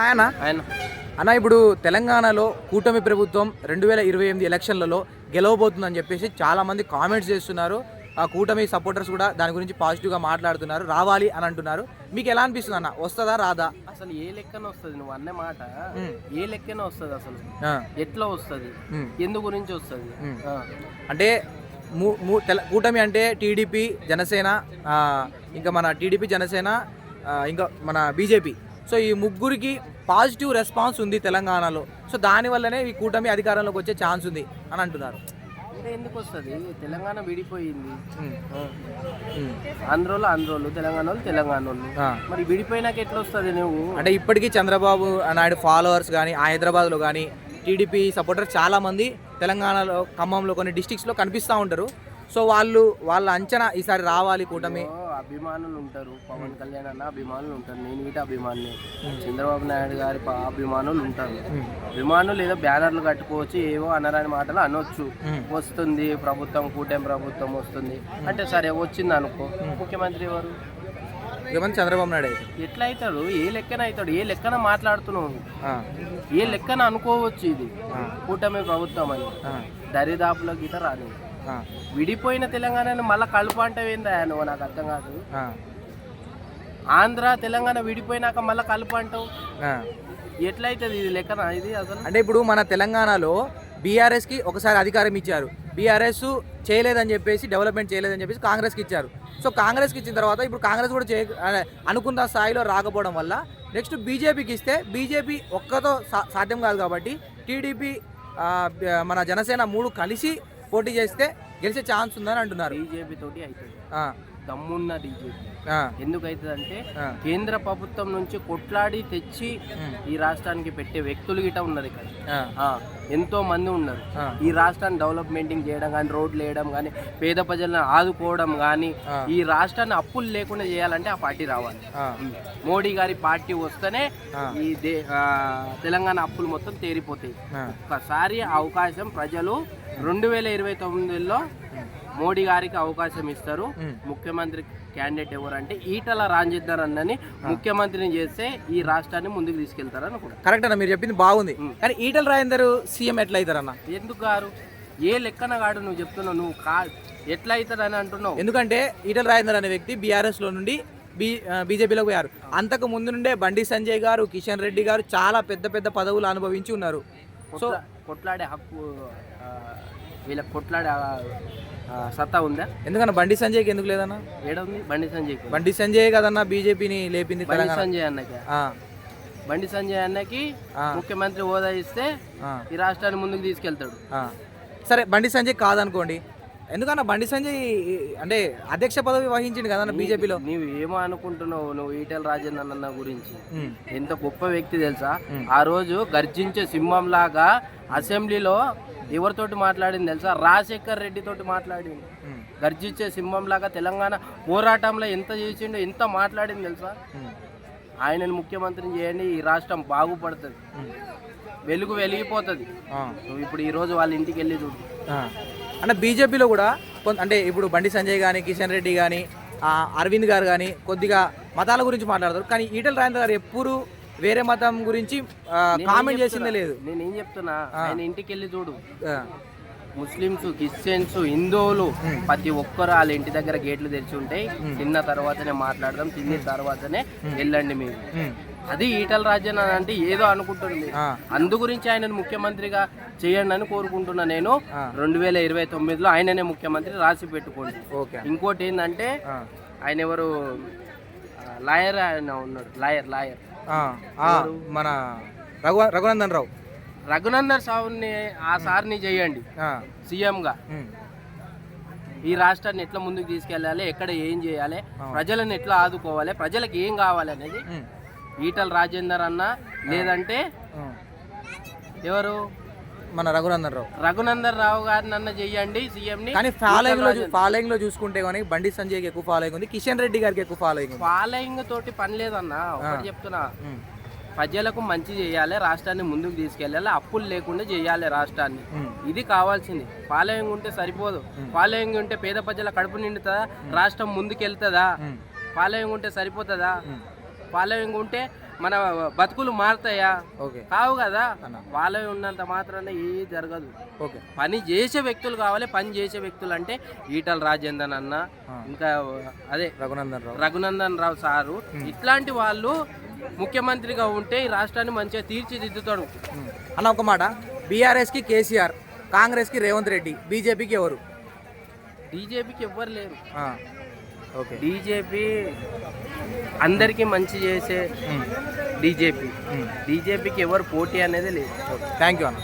ఆయన అన్న ఇప్పుడు తెలంగాణలో కూటమి ప్రభుత్వం 2028 ఎలక్షన్లలో గెలవబోతుందని చెప్పేసి చాలామంది కామెంట్స్ చేస్తున్నారు. ఆ కూటమి సపోర్టర్స్ కూడా దాని గురించి పాజిటివ్గా మాట్లాడుతున్నారు, రావాలి అని అంటున్నారు. మీకు ఎలా అనిపిస్తుంది అన్న, వస్తుందా రాదా? అసలు ఏ లెక్కన వస్తుంది? నువ్వు అన్న మాట ఏ లెక్కన వస్తుంది? అసలు ఎట్లా వస్తుంది? ఎందు గురించి వస్తుంది? అంటే కూటమి అంటే టీడీపీ, జనసేన, ఇంకా మన టీడీపీ, జనసేన, ఇంకా మన బీజేపీ. సో ఈ ముగ్గురికి పాజిటివ్ రెస్పాన్స్ ఉంది తెలంగాణలో. సో దానివల్లనే ఈ కూటమి అధికారంలోకి వచ్చే ఛాన్స్ ఉంది అని అంటున్నారు. అంటే ఎందుకు వస్తుంది? తెలంగాణ విడిపోయింది. ఆంధ్రోళ్ళు తెలంగాణ మరి విడిపోయినాక ఎట్లా వస్తుంది? నువ్వు అంటే ఇప్పటికీ చంద్రబాబు నాయుడు ఫాలోవర్స్ కానీ హైదరాబాద్లో కానీ టీడీపీ సపోర్టర్స్ చాలామంది తెలంగాణలో, ఖమ్మంలో, కొన్ని డిస్ట్రిక్ట్స్లో కనిపిస్తూ ఉంటారు. సో వాళ్ళ అంచనా ఈసారి రావాలి కూటమి. అభిమానులు ఉంటారు, పవన్ కళ్యాణ్ అన్న అభిమానులు ఉంటారు, నేను ఇటు అభిమాని, చంద్రబాబు నాయుడు గారి అభిమానులు ఉంటారు. అభిమానులు ఏదో బ్యానర్లు కట్టుకోవచ్చు, ఏవో అనరాని మాటలు అనొచ్చు. వస్తుంది ప్రభుత్వం, కూటమి ప్రభుత్వం వస్తుంది అంటే సరే వచ్చింది అనుకో. ముఖ్యమంత్రి ఎవరు? చంద్రబాబు నాయుడు. ఎట్లా అవుతాడు? ఏ లెక్కన అవుతాడు? ఏ లెక్కన మాట్లాడుతున్నావు? ఏ లెక్కన అనుకోవచ్చు ఇది కూటమి ప్రభుత్వం అని? దరిదాపులో గీత రాని విడిపోయిన తెలంగాణను మళ్ళీ కలుపు అంటే ఏందా నువ్వు? నాకు అర్థం కాదు. ఆంధ్ర తెలంగాణ విడిపోయినాక మళ్ళీ కలుపు అంటావు, ఎట్లయితుంది ఇది లెక్కన? ఇది అసలు అంటే ఇప్పుడు మన తెలంగాణలో బీఆర్ఎస్కి ఒకసారి అధికారం ఇచ్చారు, బీఆర్ఎస్ చేయలేదని చెప్పేసి, డెవలప్మెంట్ చేయలేదని చెప్పేసి కాంగ్రెస్కి ఇచ్చారు. సో కాంగ్రెస్కి ఇచ్చిన తర్వాత ఇప్పుడు కాంగ్రెస్ కూడా అనుకున్న స్థాయిలో రాకపోవడం వల్ల నెక్స్ట్ బీజేపీకి ఇస్తే బీజేపీ ఒక్కతో సాధ్యం కాదు కాబట్టి టీడీపీ, మన జనసేన మూడు కలిసి పోటీ చేస్తే గెలిచే ఛాన్స్ ఉందని అంటున్నారు. బీజేపీ తోటి అవుతుంది, దమ్మున్న బీజేపీ. ఎందుకు అవుతుంది అంటే కేంద్ర ప్రభుత్వం నుంచి కొట్లాడి తెచ్చి ఈ రాష్ట్రానికి పెట్టే వ్యక్తులు గిట ఉన్నారు ఇక్కడ, ఎంతో మంది ఉన్నారు. ఈ రాష్ట్రాన్ని డెవలప్మెంటింగ్ చేయడం కానీ, రోడ్లు వేయడం కానీ, పేద ప్రజలను ఆదుకోవడం కానీ, ఈ రాష్ట్రాన్ని అప్పులు లేకుండా చేయాలంటే ఆ పార్టీ రావాలి. మోడీ గారి పార్టీ వస్తేనే ఈ తెలంగాణ అప్పులు మొత్తం తేరిపోతాయి. ఒక్కసారి అవకాశం ప్రజలు 2029లో మోడీ గారికి అవకాశం ఇస్తారు. ముఖ్యమంత్రి క్యాండిడేట్ ఎవరంటే ఈటల రాజేందర్ అన్నని ముఖ్యమంత్రిని చేస్తే ఈ రాష్ట్రాన్ని ముందుకు తీసుకెళ్తారు అనుకుంటా. కరెక్ట్ అన్న, మీరు చెప్పింది బాగుంది. కానీ ఈటల రాజేందర్ సీఎం ఎట్లా అవుతారన్న? ఎందుకు గారు? ఏ లెక్కన కాడు నువ్వు చెప్తున్నావు? నువ్వు ఎట్లా అవుతారని అంటున్నావు? ఎందుకంటే ఈటల రాజేందర్ అనే వ్యక్తి బీఆర్ఎస్లో నుండి బీజేపీలోకి పోయారు. అంతకు ముందు నుండే బండి సంజయ్ గారు, కిషన్ రెడ్డి గారు చాలా పెద్ద పెద్ద పదవులు అనుభవించి ఉన్నారు. సో కొట్లాడే హక్కు, వీళ్ళకి కొట్లాడే సత్తా ఉందా? ఎందుకన్నా బండి సంజయ్కి ఎందుకు లేదన్నా? ఏడుంది బండి సంజయ్ కదన్నా బీజేపీని లేపింది. బండి సంజయ్ అన్నకి ముఖ్యమంత్రి హోదా ఇస్తే ఈ రాష్ట్రాన్ని ముందుకు తీసుకెళ్తాడు. సరే బండి సంజయ్ కాదనుకోండి, ఎందుకన్నా బండి సంజయ్ అంటే అధ్యక్ష పదవి వహించింది కదన్నా బీజేపీలో. నువ్వు ఏమో అనుకుంటున్నావు? నువ్వు ఈటెల రాజేందర్ అన్న గురించి ఎంత గొప్ప వ్యక్తి తెలుసా? ఆ రోజు గర్జించే సింహం లాగా అసెంబ్లీలో ఎవరితోటి మాట్లాడింది తెలుసా? రాజశేఖర్ రెడ్డి తోటి మాట్లాడింది. గర్జించే సింహం లాగా తెలంగాణ పోరాటంలో ఎంత చేసిండో, ఎంత మాట్లాడింది తెలుసా? ఆయనను ముఖ్యమంత్రిని చేయండి, ఈ రాష్ట్రం బాగుపడుతుంది, వెలిగిపోతుంది. నువ్వు ఇప్పుడు ఈరోజు వాళ్ళ ఇంటికి వెళ్ళి చూడు. అంటే బీజేపీలో కూడా అంటే ఇప్పుడు బండి సంజయ్ కానీ, కిషన్ రెడ్డి కానీ, అరవింద్ గారు కానీ కొద్దిగా మతాల గురించి మాట్లాడతారు. కానీ ఈటల రాజేందర్ గారు ఎప్పుడు వేరే మతం గురించి కామెంట్ చేసిందే లేదు. నేనేం చెప్తున్నా, ఆయన ఇంటికి వెళ్ళి చూడు. ముస్లిమ్స్, క్రిస్టియన్స్, హిందువులు ప్రతి ఒక్కరు వాళ్ళ ఇంటి దగ్గర గేట్లు తెరిచి ఉంటాయి. తిన్న తర్వాతనే మాట్లాడదాం, తిన్న తర్వాతనే వెళ్ళండి మీరు. అది ఈటల రాజేందర్ అంటే ఏదో అనుకుంటుంది. అందు గురించి ఆయనను ముఖ్యమంత్రిగా చేయండి అని కోరుకుంటున్నా నేను. 2029లో ఆయననే ముఖ్యమంత్రి రాసి పెట్టుకోండి. ఇంకోటి ఏంటంటే ఆయన ఎవరు, లాయర్ ఆయన ఉన్నాడు, లాయర్ మన రఘునందన్ సావుని, ఆ సార్ని చేయండి సీఎంగా. ఈ రాష్ట్రాన్ని ఎట్లా ముందుకు తీసుకెళ్ళాలి, ఎక్కడ ఏం చేయాలి, ప్రజలను ఎట్లా ఆదుకోవాలి, ప్రజలకు ఏం కావాలి అనేది ఈటల రాజేందర్ అన్న, లేదంటే ఎవరు మన రఘునందన్ రావు గారిని అన్న చెయ్యండి సీఎంని. కానీ ఫాలోయింగ్ లో చూసుకుంటే కానీ బండి సంజయ్కి ఎక్కువ ఫాలోయింగ్ ఉంది, కిషన్ రెడ్డి గారికి ఎక్కువ ఫాలోయింగ్ తోటి పని లేదన్న. ఒకటి చెప్తున్నా, ప్రజలకు మంచి చేయాలి, రాష్ట్రాన్ని ముందుకు తీసుకెళ్ళాలి, అప్పులు లేకుండా చేయాలి రాష్ట్రాన్ని. ఇది కావాల్సింది. ఫాలోయింగ్ ఉంటే సరిపోదు. ఫాలోయింగ్ ఉంటే పేద ప్రజల కడుపు నిండుతుందా? రాష్ట్రం ముందుకెళ్తుందా? ఫాలోయింగ్ ఉంటే సరిపోతుందా? ఫాలోయింగ్ ఉంటే మన బతుకులు మారుతాయా? ఓకే. కావు కదా. అన్న. ఫాలోయింగ్ ఉన్నంత మాత్రాన ఏ జరగదు. ఓకే. పని చేసే వ్యక్తులు కావాలి. పని చేసే వ్యక్తులు అంటే ఈటల రాజేందర్ అన్న, ఇంకా అదే రఘునందన్ రావు సారు, ఇట్లాంటి వాళ్ళు ముఖ్యమంత్రిగా ఉంటే ఈ రాష్ట్రాన్ని మంచిగా తీర్చిదిద్దుతాడు. అన్న ఒక మాట, బీఆర్ఎస్కి కేసీఆర్, కాంగ్రెస్కి రేవంత్ రెడ్డి, బీజేపీకి ఎవరు? బీజేపీకి ఎవ్వరు లేరు. ఓకే. బీజేపీ అందరికీ మంచి చేసే బీజేపీకి ఎవరు పోటీ అనేది లేదు. థ్యాంక్ యూ అన్న.